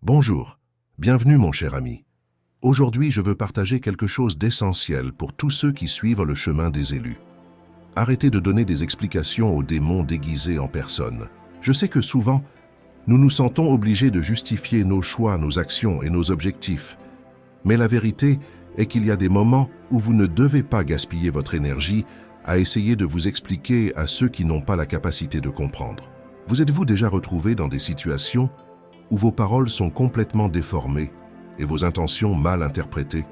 Bonjour, bienvenue mon cher ami. Aujourd'hui, je veux partager quelque chose d'essentiel pour tous ceux qui suivent le chemin des élus. Arrêtez de donner des explications aux démons déguisés en personne. Je sais que souvent, nous nous sentons obligés de justifier nos choix, nos actions et nos objectifs. Mais la vérité est qu'il y a des moments où vous ne devez pas gaspiller votre énergie à essayer de vous expliquer à ceux qui n'ont pas la capacité de comprendre. Vous êtes-vous déjà retrouvé dans des situations où vos paroles sont complètement déformées et vos intentions mal interprétées?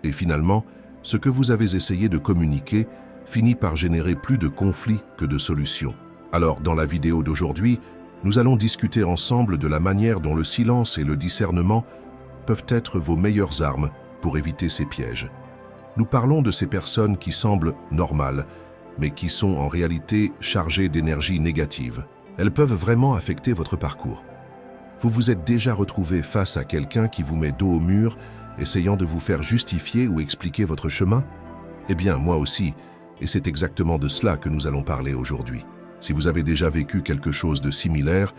Et finalement, ce que vous avez essayé de communiquer finit par générer plus de conflits que de solutions. Alors, dans la vidéo d'aujourd'hui, nous allons discuter ensemble de la manière dont le silence et le discernement peuvent être vos meilleures armes pour éviter ces pièges. Nous parlons de ces personnes qui semblent normales, mais qui sont en réalité chargées d'énergie négative. Elles peuvent vraiment affecter votre parcours. Vous vous êtes déjà retrouvé face à quelqu'un qui vous met dos au mur, essayant de vous faire justifier ou expliquer votre chemin? Eh bien, moi aussi, et c'est exactement de cela que nous allons parler aujourd'hui. Si vous avez déjà vécu quelque chose de similaire,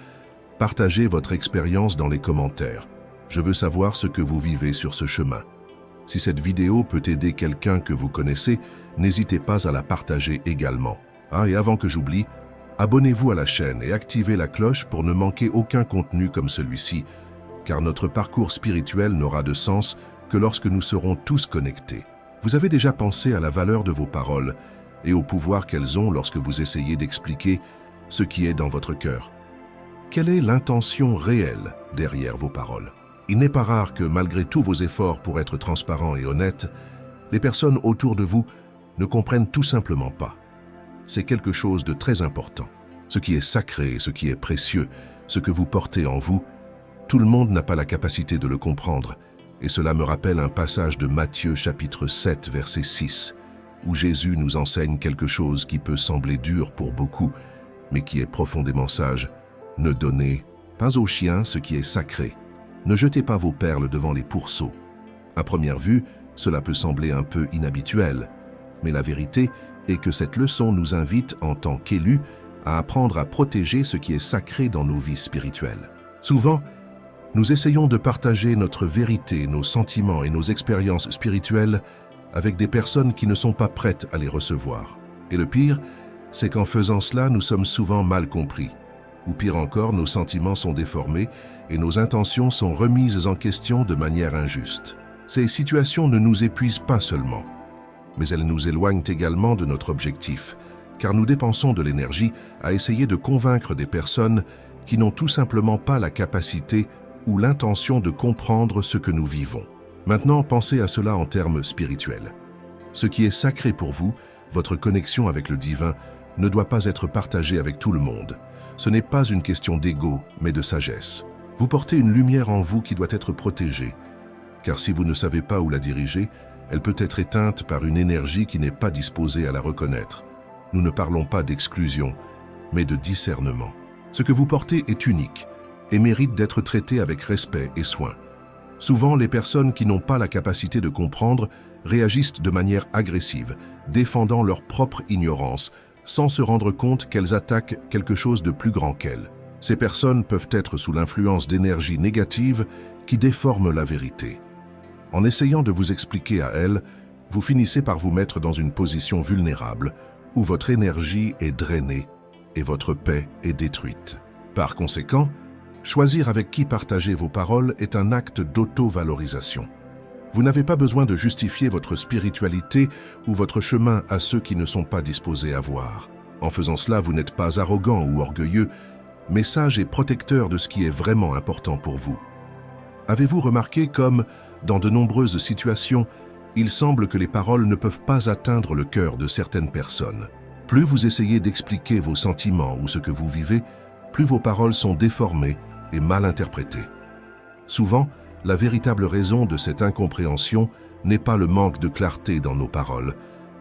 partagez votre expérience dans les commentaires. Je veux savoir ce que vous vivez sur ce chemin. Si cette vidéo peut aider quelqu'un que vous connaissez, n'hésitez pas à la partager également. Et avant que j'oublie, abonnez-vous à la chaîne et activez la cloche pour ne manquer aucun contenu comme celui-ci, car notre parcours spirituel n'aura de sens que lorsque nous serons tous connectés. Vous avez déjà pensé à la valeur de vos paroles et au pouvoir qu'elles ont lorsque vous essayez d'expliquer ce qui est dans votre cœur? Quelle est l'intention réelle derrière vos paroles? Il n'est pas rare que, malgré tous vos efforts pour être transparent et honnête, les personnes autour de vous ne comprennent tout simplement pas. C'est quelque chose de très important. Ce qui est sacré, ce qui est précieux, ce que vous portez en vous, tout le monde n'a pas la capacité de le comprendre. Et cela me rappelle un passage de Matthieu chapitre 7, verset 6, où Jésus nous enseigne quelque chose qui peut sembler dur pour beaucoup, mais qui est profondément sage. Ne donnez pas aux chiens ce qui est sacré. Ne jetez pas vos perles devant les pourceaux. À première vue, cela peut sembler un peu inhabituel, mais la vérité est que cette leçon nous invite, en tant qu'élus, à apprendre à protéger ce qui est sacré dans nos vies spirituelles. Souvent, nous essayons de partager notre vérité, nos sentiments et nos expériences spirituelles avec des personnes qui ne sont pas prêtes à les recevoir. Et le pire, c'est qu'en faisant cela, nous sommes souvent mal compris. Ou pire encore, nos sentiments sont déformés et nos intentions sont remises en question de manière injuste. Ces situations ne nous épuisent pas seulement, mais elles nous éloignent également de notre objectif, car nous dépensons de l'énergie à essayer de convaincre des personnes qui n'ont tout simplement pas la capacité ou l'intention de comprendre ce que nous vivons. Maintenant, pensez à cela en termes spirituels. Ce qui est sacré pour vous, votre connexion avec le divin, ne doit pas être partagé avec tout le monde. Ce n'est pas une question d'ego, mais de sagesse. Vous portez une lumière en vous qui doit être protégée, car si vous ne savez pas où la diriger, elle peut être éteinte par une énergie qui n'est pas disposée à la reconnaître. Nous ne parlons pas d'exclusion, mais de discernement. Ce que vous portez est unique et mérite d'être traité avec respect et soin. Souvent, les personnes qui n'ont pas la capacité de comprendre réagissent de manière agressive, défendant leur propre ignorance, sans se rendre compte qu'elles attaquent quelque chose de plus grand qu'elles. Ces personnes peuvent être sous l'influence d'énergies négatives qui déforment la vérité. En essayant de vous expliquer à elles, vous finissez par vous mettre dans une position vulnérable, où votre énergie est drainée et votre paix est détruite. Par conséquent, choisir avec qui partager vos paroles est un acte d'auto-valorisation. Vous n'avez pas besoin de justifier votre spiritualité ou votre chemin à ceux qui ne sont pas disposés à voir. En faisant cela, vous n'êtes pas arrogant ou orgueilleux, mais sage et protecteur de ce qui est vraiment important pour vous. Avez-vous remarqué comme, dans de nombreuses situations, il semble que les paroles ne peuvent pas atteindre le cœur de certaines personnes? Plus vous essayez d'expliquer vos sentiments ou ce que vous vivez, plus vos paroles sont déformées et mal interprétées. Souvent, la véritable raison de cette incompréhension n'est pas le manque de clarté dans nos paroles,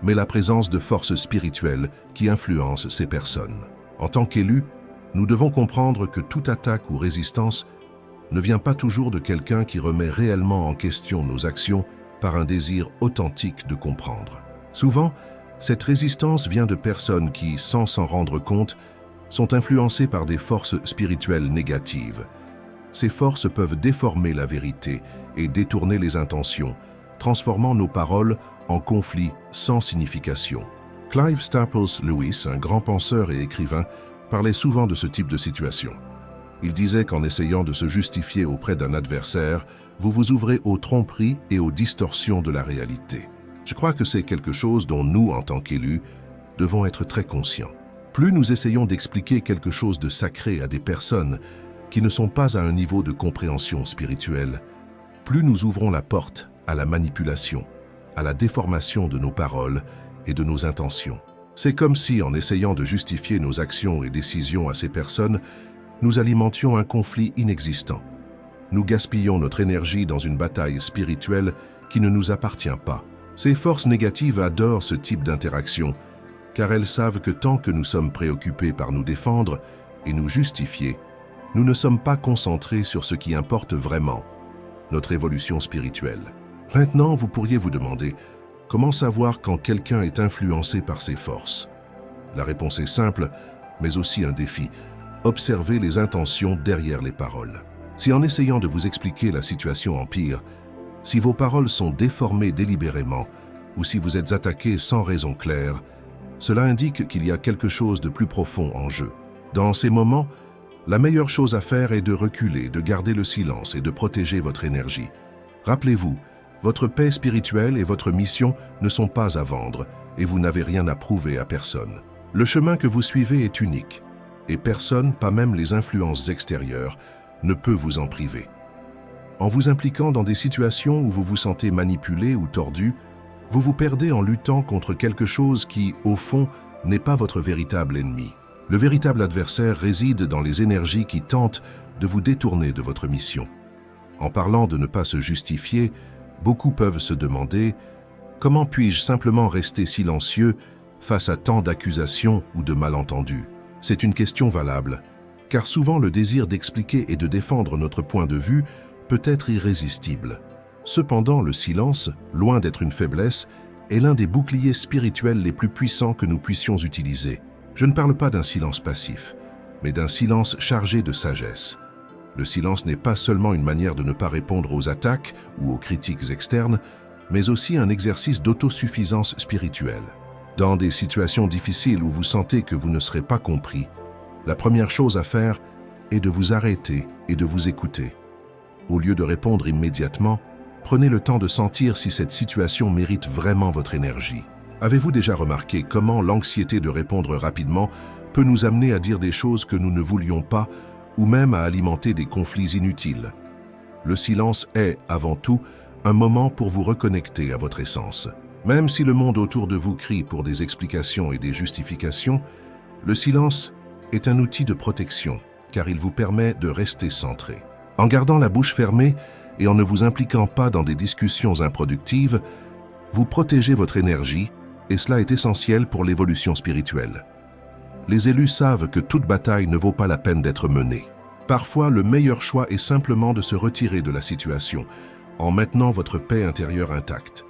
mais la présence de forces spirituelles qui influencent ces personnes. En tant qu'élus, nous devons comprendre que toute attaque ou résistance ne vient pas toujours de quelqu'un qui remet réellement en question nos actions par un désir authentique de comprendre. Souvent, cette résistance vient de personnes qui, sans s'en rendre compte, sont influencées par des forces spirituelles négatives. Ces forces peuvent déformer la vérité et détourner les intentions, transformant nos paroles en conflits sans signification. Clive Staples Lewis, un grand penseur et écrivain, parlait souvent de ce type de situation. Il disait qu'en essayant de se justifier auprès d'un adversaire, vous vous ouvrez aux tromperies et aux distorsions de la réalité. Je crois que c'est quelque chose dont nous, en tant qu'élus, devons être très conscients. Plus nous essayons d'expliquer quelque chose de sacré à des personnes qui ne sont pas à un niveau de compréhension spirituelle, plus nous ouvrons la porte à la manipulation, à la déformation de nos paroles et de nos intentions. C'est comme si, en essayant de justifier nos actions et décisions à ces personnes, nous alimentions un conflit inexistant. Nous gaspillons notre énergie dans une bataille spirituelle qui ne nous appartient pas. Ces forces négatives adorent ce type d'interaction, car elles savent que tant que nous sommes préoccupés par nous défendre et nous justifier, nous ne sommes pas concentrés sur ce qui importe vraiment, notre évolution spirituelle. Maintenant, vous pourriez vous demander, comment savoir quand quelqu'un est influencé par ces forces? La réponse est simple, mais aussi un défi. Observez les intentions derrière les paroles. Si en essayant de vous expliquer la situation empire, si vos paroles sont déformées délibérément, ou si vous êtes attaqué sans raison claire, cela indique qu'il y a quelque chose de plus profond en jeu. Dans ces moments, la meilleure chose à faire est de reculer, de garder le silence et de protéger votre énergie. Rappelez-vous, votre paix spirituelle et votre mission ne sont pas à vendre et vous n'avez rien à prouver à personne. Le chemin que vous suivez est unique et personne, pas même les influences extérieures, ne peut vous en priver. En vous impliquant dans des situations où vous vous sentez manipulé ou tordu, vous vous perdez en luttant contre quelque chose qui, au fond, n'est pas votre véritable ennemi. Le véritable adversaire réside dans les énergies qui tentent de vous détourner de votre mission. En parlant de ne pas se justifier, beaucoup peuvent se demander « Comment puis-je simplement rester silencieux face à tant d'accusations ou de malentendus ?» C'est une question valable, car souvent le désir d'expliquer et de défendre notre point de vue peut être irrésistible. Cependant, le silence, loin d'être une faiblesse, est l'un des boucliers spirituels les plus puissants que nous puissions utiliser. Je ne parle pas d'un silence passif, mais d'un silence chargé de sagesse. Le silence n'est pas seulement une manière de ne pas répondre aux attaques ou aux critiques externes, mais aussi un exercice d'autosuffisance spirituelle. Dans des situations difficiles où vous sentez que vous ne serez pas compris, la première chose à faire est de vous arrêter et de vous écouter. Au lieu de répondre immédiatement, prenez le temps de sentir si cette situation mérite vraiment votre énergie. Avez-vous déjà remarqué comment l'anxiété de répondre rapidement peut nous amener à dire des choses que nous ne voulions pas ou même à alimenter des conflits inutiles? Le silence est, avant tout, un moment pour vous reconnecter à votre essence. Même si le monde autour de vous crie pour des explications et des justifications, le silence est un outil de protection, car il vous permet de rester centré. En gardant la bouche fermée et en ne vous impliquant pas dans des discussions improductives, vous protégez votre énergie et cela est essentiel pour l'évolution spirituelle. Les élus savent que toute bataille ne vaut pas la peine d'être menée. Parfois, le meilleur choix est simplement de se retirer de la situation, en maintenant votre paix intérieure intacte.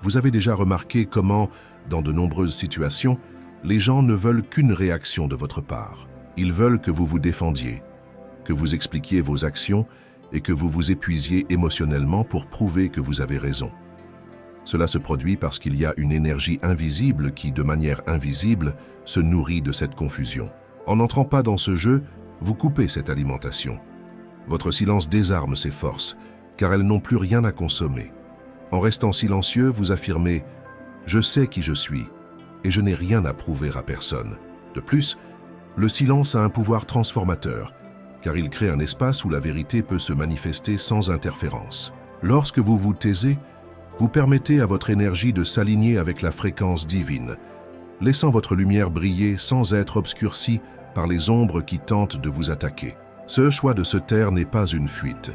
Vous avez déjà remarqué comment, dans de nombreuses situations, les gens ne veulent qu'une réaction de votre part. Ils veulent que vous vous défendiez, que vous expliquiez vos actions et que vous vous épuisiez émotionnellement pour prouver que vous avez raison. Cela se produit parce qu'il y a une énergie invisible qui, de manière invisible, se nourrit de cette confusion. En n'entrant pas dans ce jeu, vous coupez cette alimentation. Votre silence désarme ces forces, car elles n'ont plus rien à consommer. En restant silencieux, vous affirmez « Je sais qui je suis et je n'ai rien à prouver à personne ». De plus, le silence a un pouvoir transformateur, car il crée un espace où la vérité peut se manifester sans interférence. Lorsque vous vous taisez, vous permettez à votre énergie de s'aligner avec la fréquence divine, laissant votre lumière briller sans être obscurcie par les ombres qui tentent de vous attaquer. Ce choix de se taire n'est pas une fuite,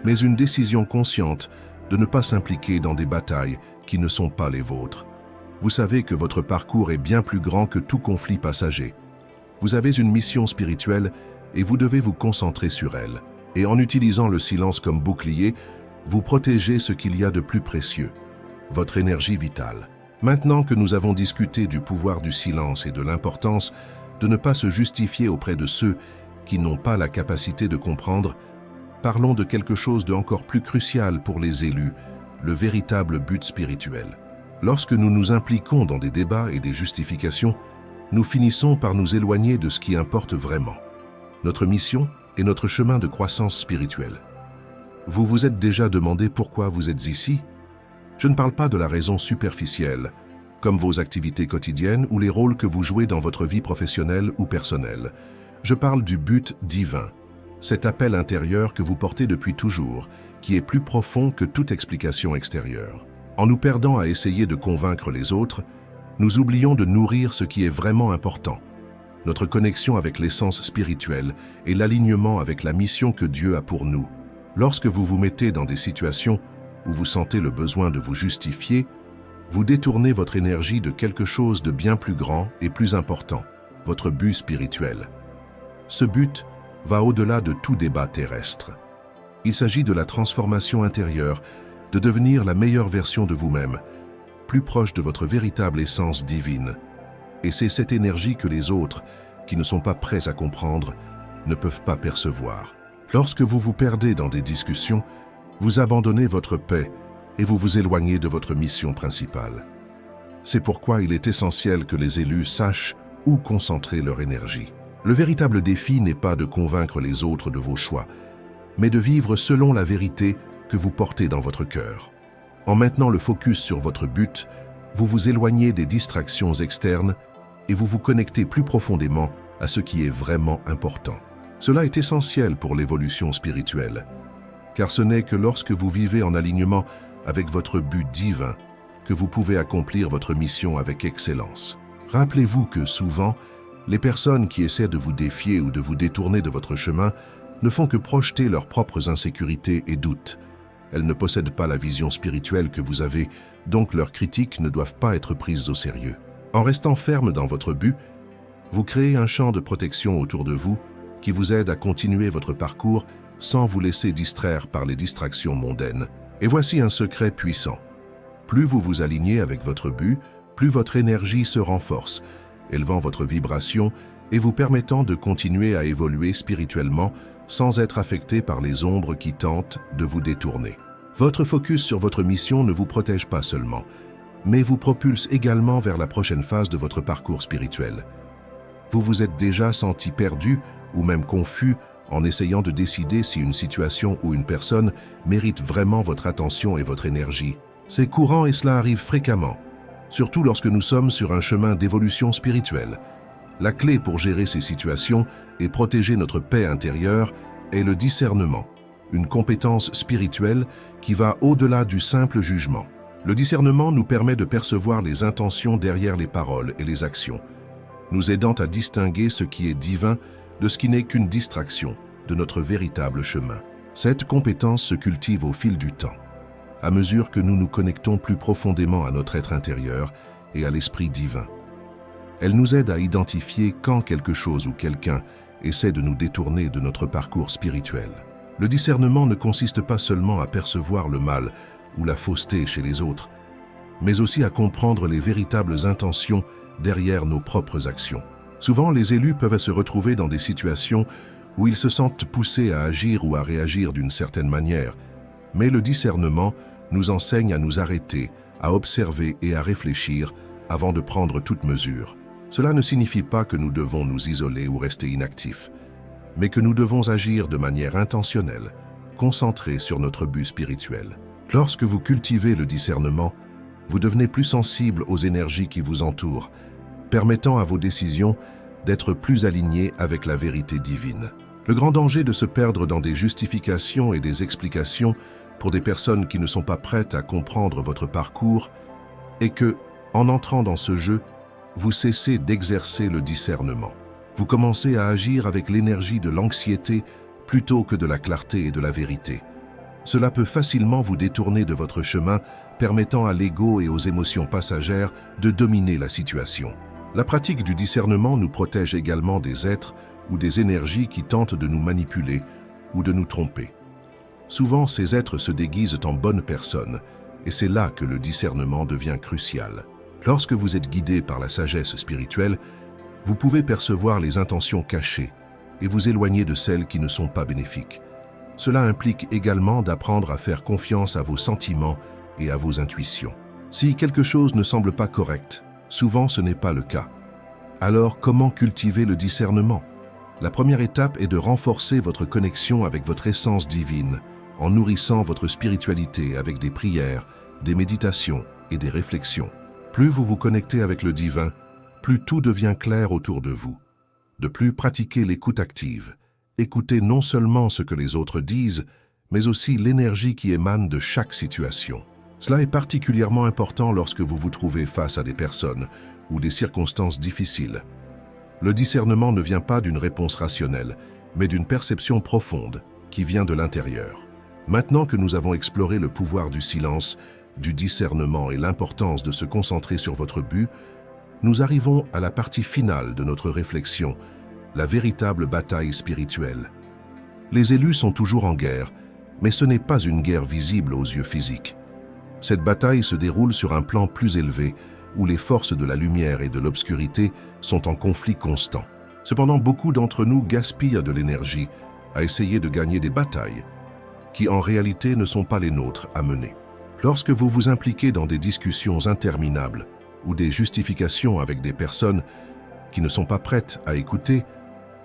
mais une décision consciente de ne pas s'impliquer dans des batailles qui ne sont pas les vôtres. Vous savez que votre parcours est bien plus grand que tout conflit passager. Vous avez une mission spirituelle et vous devez vous concentrer sur elle. Et en utilisant le silence comme bouclier, vous protégez ce qu'il y a de plus précieux, votre énergie vitale. Maintenant que nous avons discuté du pouvoir du silence et de l'importance de ne pas se justifier auprès de ceux qui n'ont pas la capacité de comprendre, parlons de quelque chose de encore plus crucial pour les élus, le véritable but spirituel. Lorsque nous nous impliquons dans des débats et des justifications, nous finissons par nous éloigner de ce qui importe vraiment, notre mission et notre chemin de croissance spirituelle. Vous vous êtes déjà demandé pourquoi vous êtes ici? Je ne parle pas de la raison superficielle, comme vos activités quotidiennes ou les rôles que vous jouez dans votre vie professionnelle ou personnelle. Je parle du but divin, cet appel intérieur que vous portez depuis toujours, qui est plus profond que toute explication extérieure. En nous perdant à essayer de convaincre les autres, nous oublions de nourrir ce qui est vraiment important, notre connexion avec l'essence spirituelle et l'alignement avec la mission que Dieu a pour nous. Lorsque vous vous mettez dans des situations où vous sentez le besoin de vous justifier, vous détournez votre énergie de quelque chose de bien plus grand et plus important, votre but spirituel. Ce but va au-delà de tout débat terrestre. Il s'agit de la transformation intérieure, de devenir la meilleure version de vous-même, plus proche de votre véritable essence divine. Et c'est cette énergie que les autres, qui ne sont pas prêts à comprendre, ne peuvent pas percevoir. Lorsque vous vous perdez dans des discussions, vous abandonnez votre paix et vous vous éloignez de votre mission principale. C'est pourquoi il est essentiel que les élus sachent où concentrer leur énergie. Le véritable défi n'est pas de convaincre les autres de vos choix, mais de vivre selon la vérité que vous portez dans votre cœur. En maintenant le focus sur votre but, vous vous éloignez des distractions externes et vous vous connectez plus profondément à ce qui est vraiment important. Cela est essentiel pour l'évolution spirituelle, car ce n'est que lorsque vous vivez en alignement avec votre but divin que vous pouvez accomplir votre mission avec excellence. Rappelez-vous que souvent, les personnes qui essaient de vous défier ou de vous détourner de votre chemin ne font que projeter leurs propres insécurités et doutes. Elles ne possèdent pas la vision spirituelle que vous avez, donc leurs critiques ne doivent pas être prises au sérieux. En restant ferme dans votre but, vous créez un champ de protection autour de vous qui vous aide à continuer votre parcours sans vous laisser distraire par les distractions mondaines. Et voici un secret puissant. Plus vous vous alignez avec votre but, plus votre énergie se renforce, élevant votre vibration et vous permettant de continuer à évoluer spirituellement sans être affecté par les ombres qui tentent de vous détourner. Votre focus sur votre mission ne vous protège pas seulement, mais vous propulse également vers la prochaine phase de votre parcours spirituel. Vous vous êtes déjà senti perdu ou même confus en essayant de décider si une situation ou une personne mérite vraiment votre attention et votre énergie. C'est courant et cela arrive fréquemment, surtout lorsque nous sommes sur un chemin d'évolution spirituelle. La clé pour gérer ces situations et protéger notre paix intérieure est le discernement, une compétence spirituelle qui va au-delà du simple jugement. Le discernement nous permet de percevoir les intentions derrière les paroles et les actions, nous aidant à distinguer ce qui est divin de ce qui n'est qu'une distraction de notre véritable chemin. Cette compétence se cultive au fil du temps, à mesure que nous nous connectons plus profondément à notre être intérieur et à l'esprit divin. Elle nous aide à identifier quand quelque chose ou quelqu'un essaie de nous détourner de notre parcours spirituel. Le discernement ne consiste pas seulement à percevoir le mal ou la fausseté chez les autres, mais aussi à comprendre les véritables intentions derrière nos propres actions. Souvent, les élus peuvent se retrouver dans des situations où ils se sentent poussés à agir ou à réagir d'une certaine manière, mais le discernement nous enseigne à nous arrêter, à observer et à réfléchir avant de prendre toute mesure. Cela ne signifie pas que nous devons nous isoler ou rester inactifs, mais que nous devons agir de manière intentionnelle, concentrés sur notre but spirituel. Lorsque vous cultivez le discernement, vous devenez plus sensible aux énergies qui vous entourent, permettant à vos décisions d'être plus alignées avec la vérité divine. Le grand danger de se perdre dans des justifications et des explications pour des personnes qui ne sont pas prêtes à comprendre votre parcours est que, en entrant dans ce jeu, vous cessez d'exercer le discernement. Vous commencez à agir avec l'énergie de l'anxiété plutôt que de la clarté et de la vérité. Cela peut facilement vous détourner de votre chemin, permettant à l'ego et aux émotions passagères de dominer la situation. La pratique du discernement nous protège également des êtres ou des énergies qui tentent de nous manipuler ou de nous tromper. Souvent, ces êtres se déguisent en bonnes personnes, et c'est là que le discernement devient crucial. Lorsque vous êtes guidé par la sagesse spirituelle, vous pouvez percevoir les intentions cachées et vous éloigner de celles qui ne sont pas bénéfiques. Cela implique également d'apprendre à faire confiance à vos sentiments et à vos intuitions. Si quelque chose ne semble pas correct, souvent ce n'est pas le cas. Alors comment cultiver le discernement? La première étape est de renforcer votre connexion avec votre essence divine, en nourrissant votre spiritualité avec des prières, des méditations et des réflexions. Plus vous vous connectez avec le divin, plus tout devient clair autour de vous. De plus, pratiquez l'écoute active. Écoutez non seulement ce que les autres disent, mais aussi l'énergie qui émane de chaque situation. Cela est particulièrement important lorsque vous vous trouvez face à des personnes ou des circonstances difficiles. Le discernement ne vient pas d'une réponse rationnelle, mais d'une perception profonde qui vient de l'intérieur. Maintenant que nous avons exploré le pouvoir du silence, du discernement et l'importance de se concentrer sur votre but, nous arrivons à la partie finale de notre réflexion, la véritable bataille spirituelle. Les élus sont toujours en guerre, mais ce n'est pas une guerre visible aux yeux physiques. Cette bataille se déroule sur un plan plus élevé, où les forces de la lumière et de l'obscurité sont en conflit constant. Cependant, beaucoup d'entre nous gaspillent de l'énergie à essayer de gagner des batailles, qui en réalité ne sont pas les nôtres à mener. Lorsque vous vous impliquez dans des discussions interminables ou des justifications avec des personnes qui ne sont pas prêtes à écouter,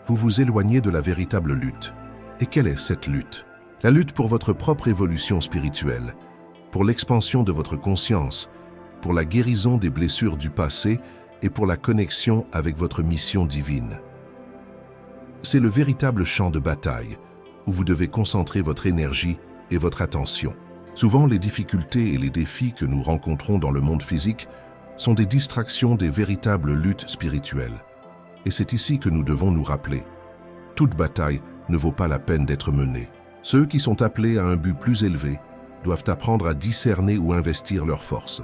vous vous éloignez de la véritable lutte. Et quelle est cette lutte? La lutte pour votre propre évolution spirituelle, pour l'expansion de votre conscience, pour la guérison des blessures du passé et pour la connexion avec votre mission divine. C'est le véritable champ de bataille où vous devez concentrer votre énergie et votre attention. Souvent, les difficultés et les défis que nous rencontrons dans le monde physique sont des distractions des véritables luttes spirituelles. Et c'est ici que nous devons nous rappeler. Toute bataille ne vaut pas la peine d'être menée. Ceux qui sont appelés à un but plus élevé doivent apprendre à discerner ou investir leurs forces.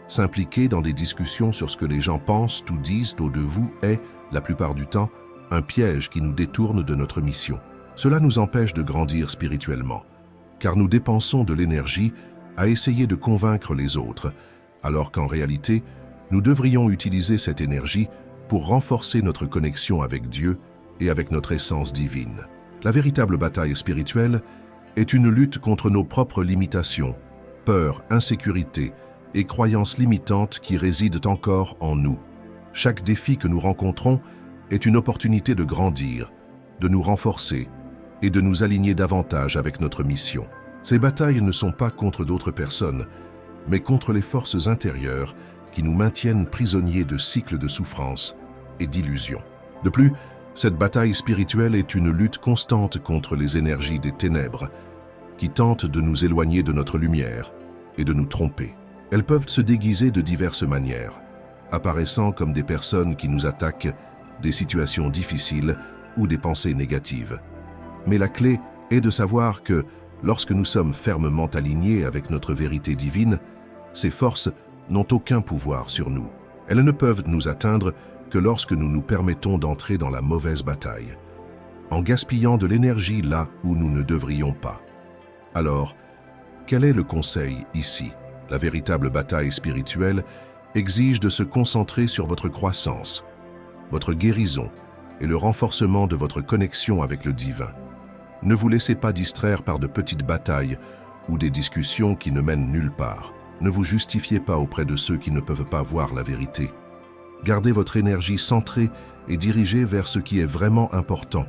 S'impliquer dans des discussions sur ce que les gens pensent ou disent autour de vous est, la plupart du temps, un piège qui nous détourne de notre mission. Cela nous empêche de grandir spirituellement, car nous dépensons de l'énergie à essayer de convaincre les autres, alors qu'en réalité, nous devrions utiliser cette énergie pour renforcer notre connexion avec Dieu et avec notre essence divine. La véritable bataille spirituelle est une lutte contre nos propres limitations, peurs, insécurité et croyances limitantes qui résident encore en nous. Chaque défi que nous rencontrons est une opportunité de grandir, de nous renforcer et de nous aligner davantage avec notre mission. Ces batailles ne sont pas contre d'autres personnes, mais contre les forces intérieures qui nous maintiennent prisonniers de cycles de souffrance et d'illusions. De plus, cette bataille spirituelle est une lutte constante contre les énergies des ténèbres qui tentent de nous éloigner de notre lumière et de nous tromper. Elles peuvent se déguiser de diverses manières, apparaissant comme des personnes qui nous attaquent, des situations difficiles ou des pensées négatives. Mais la clé est de savoir que, lorsque nous sommes fermement alignés avec notre vérité divine, ces forces n'ont aucun pouvoir sur nous. Elles ne peuvent nous atteindre que lorsque nous nous permettons d'entrer dans la mauvaise bataille, en gaspillant de l'énergie là où nous ne devrions pas. Alors, quel est le conseil ici? La véritable bataille spirituelle exige de se concentrer sur votre croissance, votre guérison et le renforcement de votre connexion avec le divin. Ne vous laissez pas distraire par de petites batailles ou des discussions qui ne mènent nulle part. Ne vous justifiez pas auprès de ceux qui ne peuvent pas voir la vérité. Gardez votre énergie centrée et dirigée vers ce qui est vraiment important,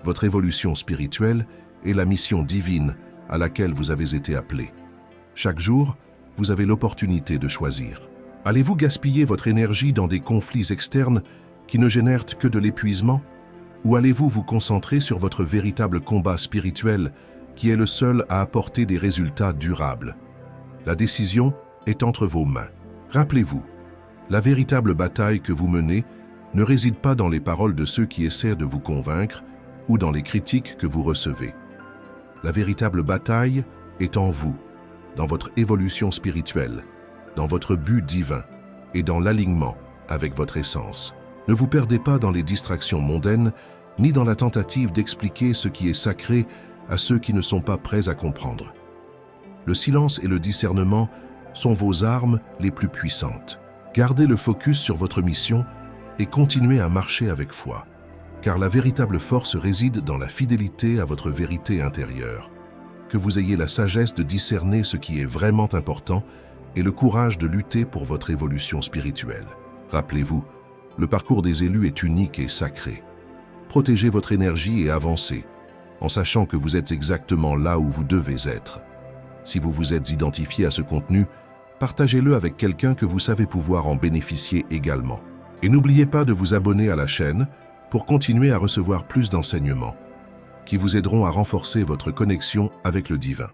votre évolution spirituelle et la mission divine à laquelle vous avez été appelé. Chaque jour, vous avez l'opportunité de choisir. Allez-vous gaspiller votre énergie dans des conflits externes qui ne génèrent que de l'épuisement? Ou allez-vous vous concentrer sur votre véritable combat spirituel qui est le seul à apporter des résultats durables? La décision est entre vos mains. Rappelez-vous, la véritable bataille que vous menez ne réside pas dans les paroles de ceux qui essaient de vous convaincre ou dans les critiques que vous recevez. La véritable bataille est en vous, dans votre évolution spirituelle, dans votre but divin et dans l'alignement avec votre essence. Ne vous perdez pas dans les distractions mondaines, ni dans la tentative d'expliquer ce qui est sacré à ceux qui ne sont pas prêts à comprendre. Le silence et le discernement sont vos armes les plus puissantes. Gardez le focus sur votre mission et continuez à marcher avec foi, car la véritable force réside dans la fidélité à votre vérité intérieure. Que vous ayez la sagesse de discerner ce qui est vraiment important et le courage de lutter pour votre évolution spirituelle. Rappelez-vous, le parcours des élus est unique et sacré. Protégez votre énergie et avancez, en sachant que vous êtes exactement là où vous devez être. Si vous vous êtes identifié à ce contenu, partagez-le avec quelqu'un que vous savez pouvoir en bénéficier également. Et n'oubliez pas de vous abonner à la chaîne pour continuer à recevoir plus d'enseignements qui vous aideront à renforcer votre connexion avec le divin.